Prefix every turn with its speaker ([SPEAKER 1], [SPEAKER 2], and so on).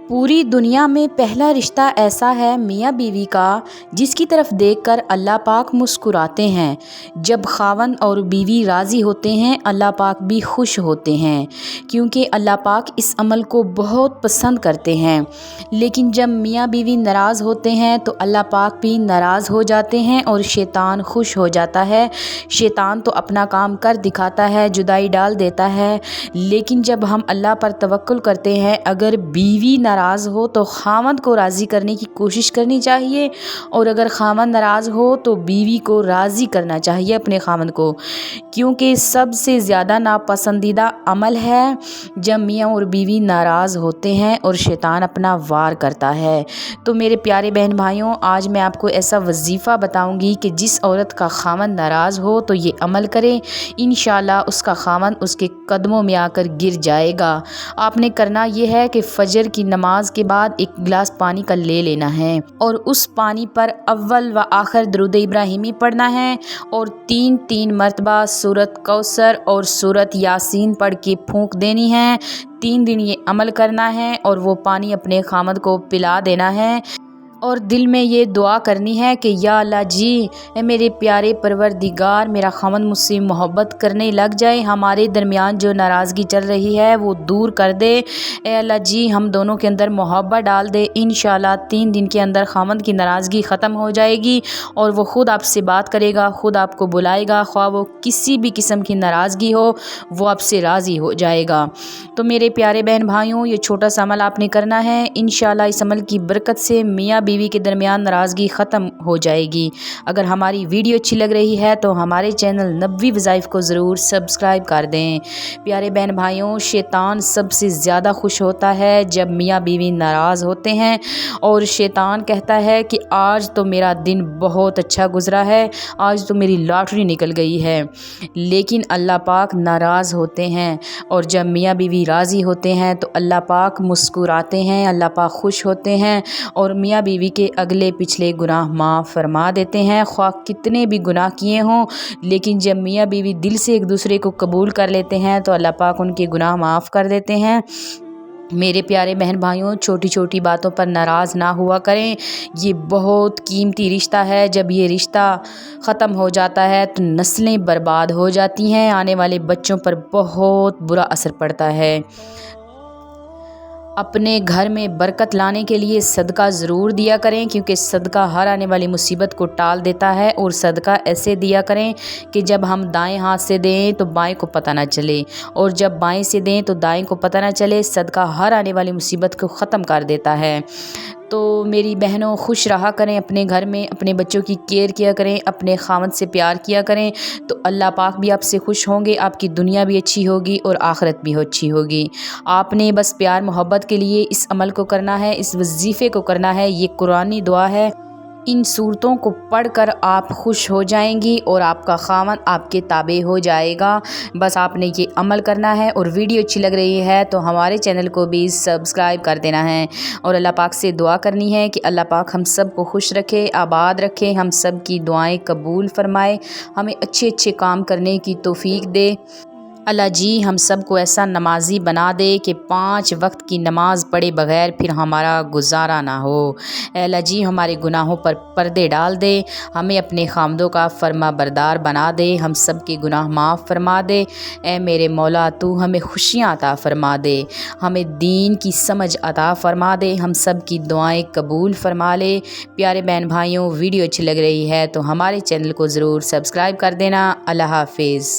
[SPEAKER 1] पूरी दुनिया में पहला रिश्ता ऐसा है मियाँ बीवी का जिसकी तरफ देखकर अल्लाह पाक मुस्कुराते हैं। जब खावंद और बीवी राज़ी होते हैं अल्लाह पाक भी खुश होते हैं, क्योंकि अल्लाह पाक इस अमल को बहुत पसंद करते हैं। लेकिन जब मियाँ बीवी नाराज़ होते हैं तो अल्लाह पाक भी नाराज़ हो जाते हैं और शैतान खुश हो जाता है। शैतान तो अपना काम कर दिखाता है, जुदाई डाल देता है। लेकिन जब हम अल्लाह पर तवक्कुल करते हैं, अगर बीवी नाराज़ हो तो खामद को राज़ी करने की कोशिश करनी चाहिए, और अगर खामद नाराज़ हो तो बीवी को राज़ी करना चाहिए अपने खामद को, क्योंकि सबसे ज़्यादा नापसंदीदा अमल है जब मियाँ और बीवी नाराज़ होते हैं और शैतान अपना वार करता है। तो मेरे प्यारे बहन भाइयों, आज मैं आपको ऐसा वजीफ़ा बताऊंगी कि जिस औरत का खामद नाराज़ हो तो ये अमल करे, इंशाअल्लाह उसका खामद उसके कदमों में आकर गिर जाएगा। आपने करना ये है कि फ़जर की नमाज के बाद एक गिलास पानी का ले लेना है और उस पानी पर अव्वल व आखिर दरूद इब्राहिमी पढ़ना है और 3 मरतबा सूरत कौसर और सूरत यासीन पढ़ के फूंक देनी है। 3 दिन ये अमल करना है और वो पानी अपने खामद को पिला देना है और दिल में ये दुआ करनी है कि या अल्लाह जी, ए मेरे प्यारे परवरदिगार, मेरा खामद मुझसे मोहब्बत करने लग जाए, हमारे दरमियान जो नाराज़गी चल रही है वो दूर कर दे। ए अल्लाह जी, हम दोनों के अंदर मोहब्बत डाल दे। इंशाअल्लाह 3 दिन के अंदर खामद की नाराज़गी ख़त्म हो जाएगी और वो ख़ुद आपसे बात करेगा, ख़ुद आपको बुलाएगा। ख्वाह वो किसी भी किस्म की नाराज़गी हो, वो आपसे राज़ी हो जाएगा। तो मेरे प्यारे बहन भाइयों, ये छोटा सा अमल आपने करना है। इंशाअल्लाह इस अमल की बरकत से मियाँ बीवी के दरमियान नाराज़गी ख़त्म हो जाएगी। अगर हमारी वीडियो अच्छी लग रही है तो हमारे चैनल नबवी वज़ाइफ को ज़रूर सब्सक्राइब कर दें। प्यारे बहन भाइयों, शैतान सबसे ज़्यादा खुश होता है जब मियाँ बीवी नाराज़ होते हैं और शैतान कहता है कि आज तो मेरा दिन बहुत अच्छा गुज़रा है, आज तो मेरी लॉटरी निकल गई है। लेकिन अल्लाह पाक नाराज़ होते हैं और जब मियाँ बीवी राज़ी होते हैं तो अल्लाह पाक मुस्कुराते हैं, अल्लाह पाक खुश होते हैं और मियाँ बीवी के अगले पिछले गुनाह माफ़ फरमा देते हैं, ख्वाह कितने भी गुनाह किए हों। लेकिन जब मियाँ बीवी दिल से एक दूसरे को कबूल कर लेते हैं तो अल्लाह पाक उनके गुनाह माफ़ कर देते हैं। मेरे प्यारे बहन भाइयों, छोटी छोटी बातों पर नाराज़ ना हुआ करें, ये बहुत कीमती रिश्ता है। जब ये रिश्ता ख़त्म हो जाता है तो नस्लें बर्बाद हो जाती हैं, आने वाले बच्चों पर बहुत बुरा असर पड़ता है। अपने घर में बरकत लाने के लिए सदका ज़रूर दिया करें, क्योंकि सदका हर आने वाली मुसीबत को टाल देता है। और सदका ऐसे दिया करें कि जब हम दाएं हाथ से दें तो बाएं को पता ना चले, और जब बाएं से दें तो दाएं को पता ना चले। सदका हर आने वाली मुसीबत को ख़त्म कर देता है। तो मेरी बहनों, खुश रहा करें अपने घर में, अपने बच्चों की केयर किया करें, अपने खामद से प्यार किया करें, तो अल्लाह पाक भी आपसे खुश होंगे, आपकी दुनिया भी अच्छी होगी और आखिरत भी अच्छी होगी। आपने बस प्यार मोहब्बत के लिए इस अमल को करना है, इस वजीफ़े को करना है। ये कुरानी दुआ है, इन सूरतों को पढ़कर आप खुश हो जाएंगी और आपका खामद आपके ताबे हो जाएगा। बस आपने ये अमल करना है। और वीडियो अच्छी लग रही है तो हमारे चैनल को भी सब्सक्राइब कर देना है और अल्लाह पाक से दुआ करनी है कि अल्लाह पाक हम सब को खुश रखे, आबाद रखे, हम सब की दुआएं कबूल फरमाए, हमें अच्छे अच्छे काम करने की तौफीक दे। अल्लाह जी हम सब को ऐसा नमाजी बना दे कि 5 वक्त की नमाज पढ़े बगैर फिर हमारा गुजारा ना हो। अल्लाह जी हमारे गुनाहों पर पर्दे डाल दे, हमें अपने खामदों का फर्मा बरदार बना दे, हम सब के गुनाह माफ़ फरमा दे। ए मेरे मौला, तू हमें खुशियाँ अता फरमा दे, हमें दीन की समझ अता फरमा दे, हम सब की दुआएं कबूल फरमा ले। प्यारे बहन भाइयों, वीडियो अच्छी लग रही है तो हमारे चैनल को ज़रूर सब्सक्राइब कर देना। अल्लाह हाफिज़।